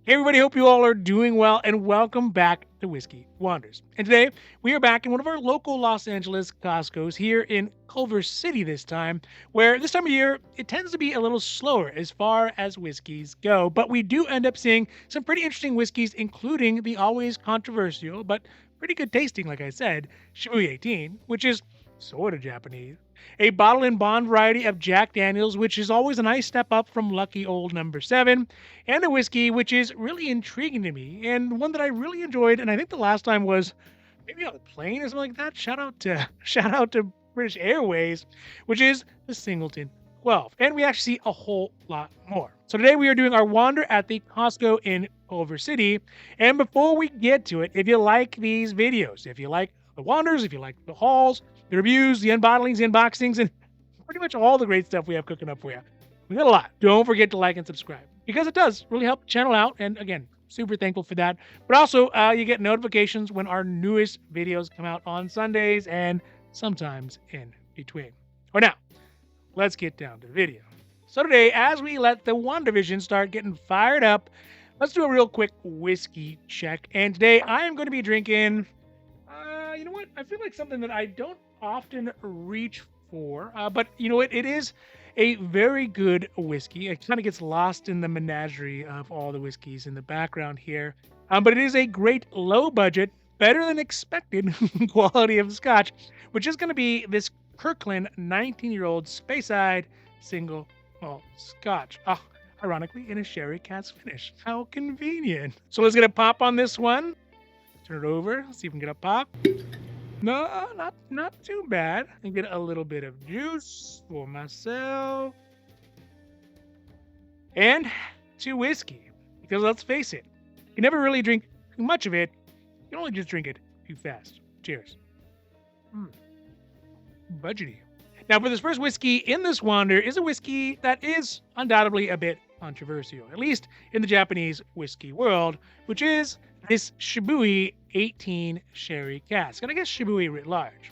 Hey everybody, hope you all are doing well and welcome back to Whiskey Wonders. And today we are back in one of our local Los Angeles Costco's here in Culver City this time, where this time of year it tends to be a little slower as far as whiskeys go, but we do end up seeing some pretty interesting whiskeys, including the always controversial but pretty good tasting, like I said, Shibui 18, which is sort of Japanese. A bottle and bond variety of Jack Daniels, which is always a nice step up from lucky old number 7, and a whiskey which is really intriguing to me and one that I really enjoyed. And I think the last time was maybe on a plane or something like that. Shout out to shout out to British Airways, which is the Singleton 12. And we actually see a whole lot more. So today we are doing our wander at the Costco in Culver City. And before we get to it, if you like these videos, if you like the wanders, if you like the hauls, the reviews, the unbottlings, the unboxings, and pretty much all the great stuff we have cooking up for you, we got a lot. Don't forget to like and subscribe because it does really help the channel out. And again, super thankful for that. But also, you get notifications when our newest videos come out on Sundays and sometimes in between. Or now, let's get down to the video. So today, as we let the WandaVision start getting fired up, let's do a real quick whiskey check. And today, I am going to be drinking, you know what? I feel like something that I don't often reach for, but you know what? It is a very good whiskey. It kind of gets lost in the menagerie of all the whiskeys in the background here. But it is a great low budget, better than expected quality of Scotch, which is going to be this Kirkland 19-year-old Speyside single malt Scotch. Ah, ironically, in a Sherry Cask finish. How convenient. So let's get a pop on this one. Turn it over, see if we can get a pop. No, not too bad. And get a little bit of juice for myself. And to whiskey. Because let's face it, you never really drink too much of it. You can only just drink it too fast. Cheers. Budgety. Now, for this first whiskey in this wander is a whiskey that is undoubtedly a bit controversial, at least in the Japanese whiskey world, which is this Shibui 18 Sherry Cask, and I guess Shibui writ large.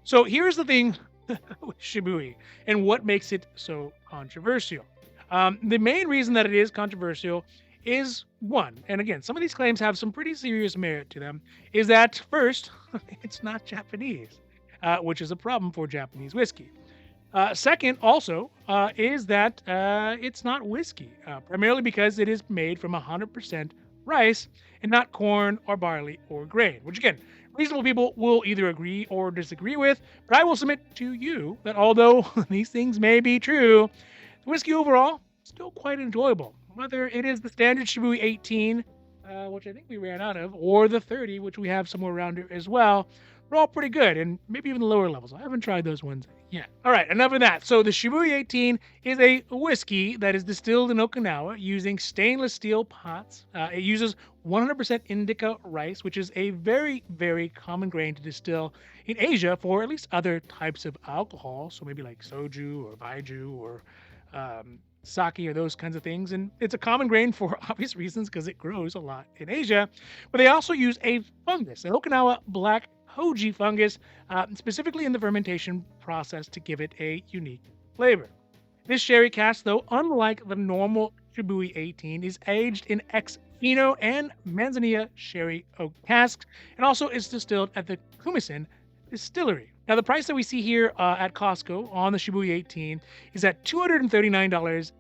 So here's the thing with Shibui and what makes it so controversial. The main reason that it is controversial is one, and again, some of these claims have some pretty serious merit to them, is that first, it's not Japanese, which is a problem for Japanese whiskey. Second, also, is that it's not whiskey, primarily because it is made from 100% rice and not corn or barley or grain, which again, reasonable people will either agree or disagree with, but I will submit to you that although these things may be true, the whiskey overall is still quite enjoyable. Whether it is the standard Shibui 18, which I think we ran out of, or the 30, which we have somewhere around here as well, they're all pretty good, and maybe even the lower levels. I haven't tried those ones yet. All right, enough of that. So the Shibui 18 is a whiskey that is distilled in Okinawa using stainless steel pots. It uses 100% indica rice, which is a very, very common grain to distill in Asia for at least other types of alcohol. So maybe like soju or baijiu or sake or those kinds of things. And it's a common grain for obvious reasons because it grows a lot in Asia. But they also use a fungus, an Okinawa black Hoji fungus, specifically in the fermentation process to give it a unique flavor. This sherry cask, though, unlike the normal Shibui 18, is aged in ex-fino and manzanilla sherry oak casks, and also is distilled at the Kumisen distillery. Now, the price that we see here at Costco on the Shibui 18 is at $239,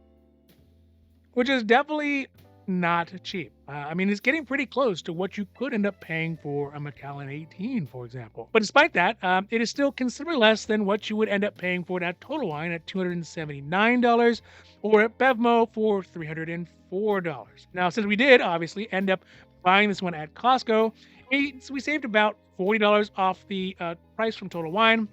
which is definitely not cheap. I mean, it's getting pretty close to what you could end up paying for a Macallan 18, for example. But despite that, it is still considerably less than what you would end up paying for it at Total Wine at $279 or at Bevmo for $304. Now, since we did obviously end up buying this one at Costco, we saved about $40 off the price from Total Wine,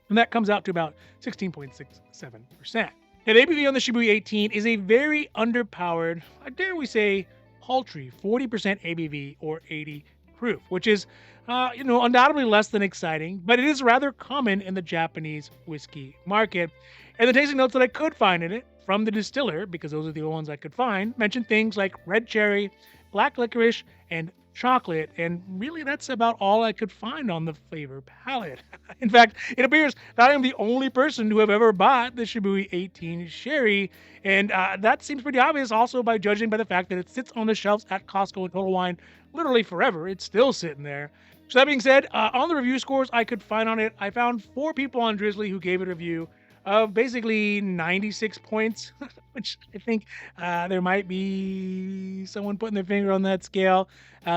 and that comes out to about 16.67%. Now, the ABV on the Shibui 18 is a very underpowered, dare we say, paltry 40% ABV or 80 proof, which is, undoubtedly less than exciting, but it is rather common in the Japanese whiskey market. And the tasting notes that I could find in it from the distiller, because those are the only ones I could find, mention things like red cherry, black licorice, and chocolate, and really that's about all I could find on the flavor palette. In fact, it appears that I am the only person to have ever bought the Shibui 18 Sherry, and that seems pretty obvious also by judging by the fact that it sits on the shelves at Costco and Total Wine literally forever. It's still sitting there. So that being said, on the review scores I could find on it, I found 4 people on Drizzly who gave it a review of basically 96 points, which I think there might be someone putting their finger on that scale.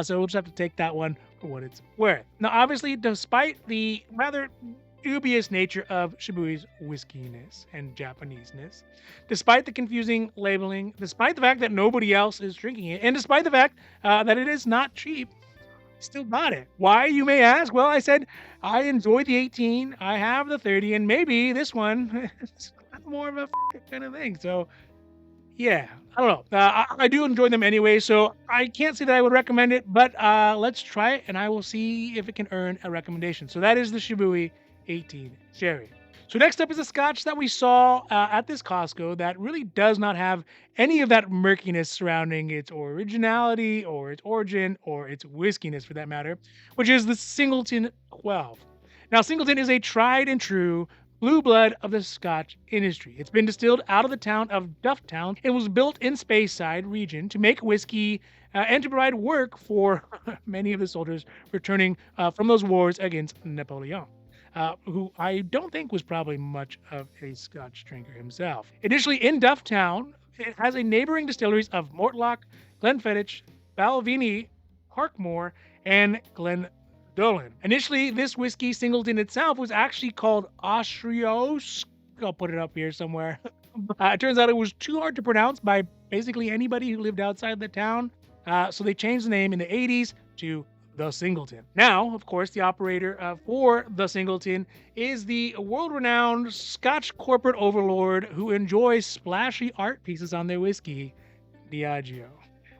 So we'll just have to take that one for what it's worth. Now, obviously, despite the rather dubious nature of Shibui's whiskiness and Japaneseness, despite the confusing labeling, despite the fact that nobody else is drinking it, and despite the fact that it is not cheap, still bought it. Why, you may ask? Well, I said I enjoy the 18, I have the 30, and maybe this one is more of a kind of thing. So, yeah, I don't know. I do enjoy them anyway, so I can't say that I would recommend it, but let's try it, and I will see if it can earn a recommendation. So that is the Shibui 18 Sherry. So next up is a Scotch that we saw at this Costco that really does not have any of that murkiness surrounding its originality or its origin or its whiskiness for that matter, which is the Singleton 12. Now, Singleton is a tried and true blue blood of the Scotch industry. It's been distilled out of the town of Dufftown and was built in Speyside region to make whiskey and to provide work for many of the soldiers returning from those wars against Napoleon. Who I don't think was probably much of a Scotch drinker himself. Initially in Dufftown, it has a neighboring distilleries of Mortlock, Glenfiddich, Balvenie, Parkmore, and Glendolin. Initially, this whiskey Singleton itself was actually called Austrios. I'll put it up here somewhere. It turns out it was too hard to pronounce by basically anybody who lived outside the town. So they changed the name in the 80s to the Singleton. Now, of course, the operator for the Singleton is the world-renowned Scotch corporate overlord who enjoys splashy art pieces on their whiskey, Diageo.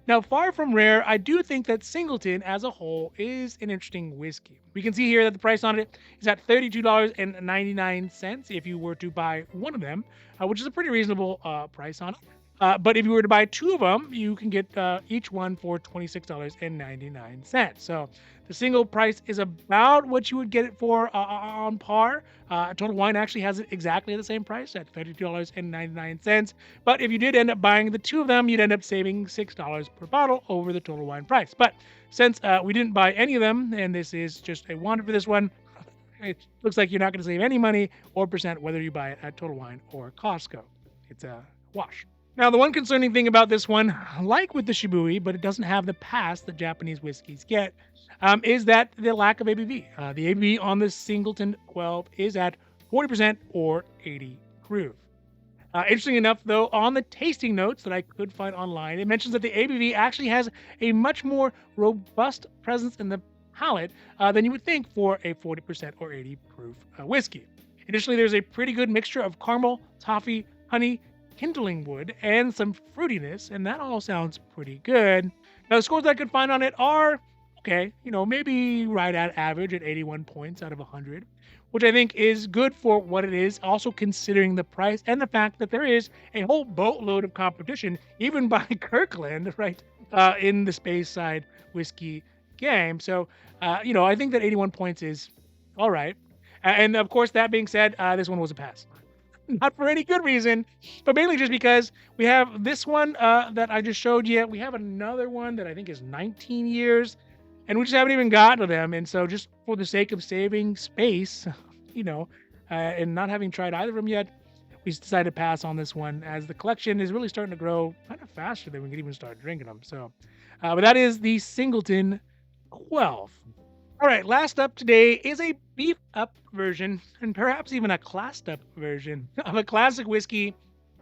Now, far from rare, I do think that Singleton as a whole is an interesting whiskey. We can see here that the price on it is at $32.99 if you were to buy one of them, which is a pretty reasonable price on it. But if you were to buy 2 of them, you can get each one for $26.99. So the single price is about what you would get it for on par. Total Wine actually has it exactly the same price at $32.99. But if you did end up buying the 2 of them, you'd end up saving $6 per bottle over the Total Wine price. But since we didn't buy any of them, and this is just a wander for this one, it looks like you're not going to save any money or percent whether you buy it at Total Wine or Costco. It's a wash. Now, the one concerning thing about this one, like with the Shibui, but it doesn't have the past that Japanese whiskeys get, is that the lack of ABV. The ABV on the Singleton 12 is at 40% or 80 proof. Interesting enough, though, on the tasting notes that I could find online, it mentions that the ABV actually has a much more robust presence in the palate than you would think for a 40% or 80 proof whiskey. Additionally, there's a pretty good mixture of caramel, toffee, honey, kindling wood, and some fruitiness, and that all sounds pretty good. Now, the scores I could find on it are okay, maybe right at average at 81 points out of 100, which I think is good for what it is, also considering the price and the fact that there is a whole boatload of competition, even by Kirkland, right, in the Speyside whiskey game. So, I think that 81 points is all right. And of course, that being said, this one was a pass. Not for any good reason, but mainly just because we have this one that I just showed you. We have another one that I think is 19 years, and we just haven't even gotten to them. And so, just for the sake of saving space, and not having tried either of them yet, we decided to pass on this one as the collection is really starting to grow kind of faster than we can even start drinking them. So, but that is the Singleton 12. All right, last up today is a beefed up version, and perhaps even a classed up version of a classic whiskey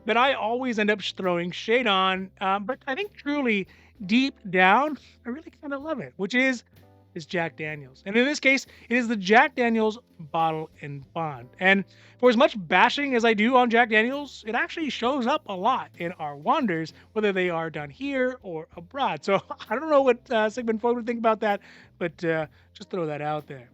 that I always end up throwing shade on, but I think truly deep down, I really kind of love it, which is Jack Daniels. And in this case, it is the Jack Daniels Bottle and Bond. And for as much bashing as I do on Jack Daniels, it actually shows up a lot in our wanders, whether they are done here or abroad. So I don't know what Sigmund Freud would think about that, but just throw that out there.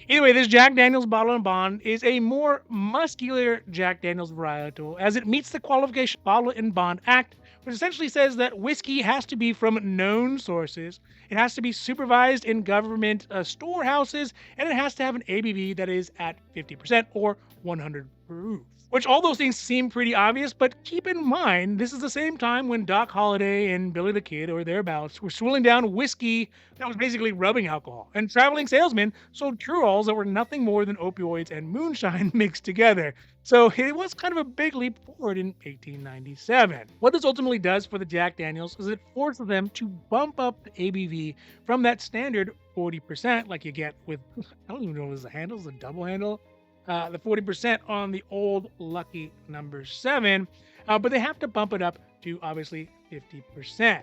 Anyway, this Jack Daniels Bottle and Bond is a more muscular Jack Daniels varietal as it meets the qualification Bottle and Bond Act which essentially says that whiskey has to be from known sources, it has to be supervised in government storehouses, and it has to have an ABV that is at 50% or 100 proof. Which all those things seem pretty obvious, but keep in mind, this is the same time when Doc Holliday and Billy the Kid or thereabouts were swilling down whiskey that was basically rubbing alcohol, and traveling salesmen sold cure-alls that were nothing more than opioids and moonshine mixed together. So it was kind of a big leap forward in 1897. What this ultimately does for the Jack Daniels is it forces them to bump up the ABV from that standard 40%, like you get with, I don't even know if it's a handle, it's a double handle, the 40% on the old Lucky number 7, but they have to bump it up to obviously 50%.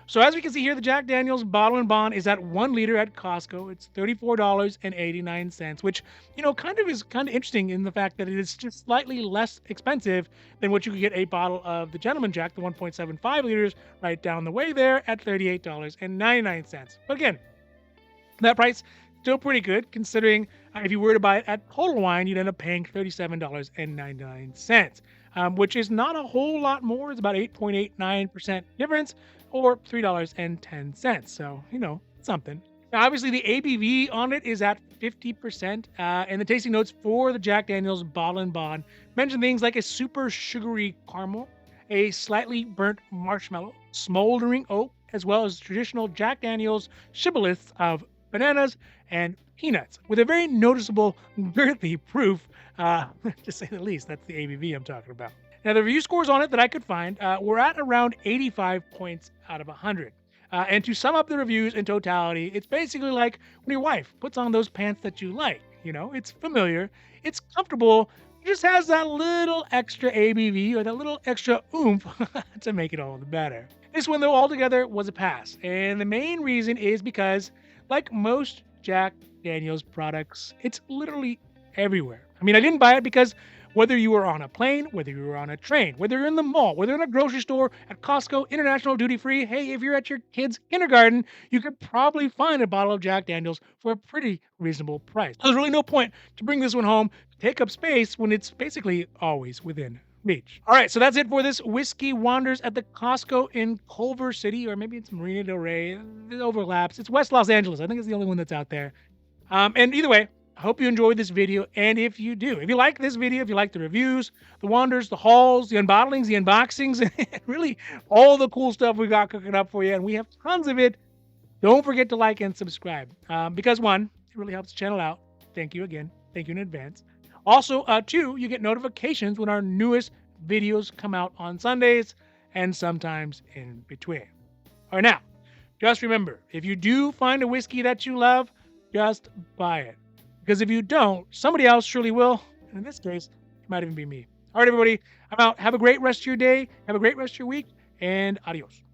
So as we can see here, the Jack Daniels Bottle and Bond is at 1 liter at Costco. It's $34.89, which, is kind of interesting in the fact that it is just slightly less expensive than what you could get a bottle of the Gentleman Jack, the 1.75 liters, right down the way there at $38.99. But again, that price still pretty good considering if you were to buy it at Total Wine, you'd end up paying $37.99, which is not a whole lot more. It's about 8.89% difference or $3.10. So, something. Now, obviously, the ABV on it is at 50%, and the tasting notes for the Jack Daniels Bottle and Bond mention things like a super sugary caramel, a slightly burnt marshmallow, smoldering oak, as well as traditional Jack Daniels shibboleths of bananas and peanuts, with a very noticeable girthy proof, to say the least. That's the ABV I'm talking about. Now, the review scores on it that I could find were at around 85 points out of 100. And to sum up the reviews in totality, it's basically like when your wife puts on those pants that you like. It's familiar, it's comfortable, it just has that little extra ABV or that little extra oomph to make it all the better. This one, though, altogether was a pass. And the main reason is because, like most Jack Daniels products, it's literally everywhere. I mean, I didn't buy it because whether you were on a plane, whether you were on a train, whether you're in the mall, whether you're in a grocery store, at Costco, International Duty Free, hey, if you're at your kid's kindergarten, you could probably find a bottle of Jack Daniels for a pretty reasonable price. There's really no point to bring this one home, take up space when it's basically always within reach. All right, so that's it for this Whiskey Wanders at the Costco in Culver City, or maybe it's Marina Del Rey. It overlaps. It's West Los Angeles. I think it's the only one that's out there. And either way, I hope you enjoyed this video. And if you do, if you like this video, if you like the reviews, the wanders, the hauls, the unbottlings, the unboxings, and really all the cool stuff we got cooking up for you, and we have tons of it, don't forget to like and subscribe. Because one, it really helps the channel out. Thank you again. Thank you in advance. Also, two, you get notifications when our newest videos come out on Sundays and sometimes in between. All right, now, just remember, if you do find a whiskey that you love, just buy it. Because if you don't, somebody else surely will. And in this case, it might even be me. All right, everybody, I'm out. Have a great rest of your day. Have a great rest of your week. And adios.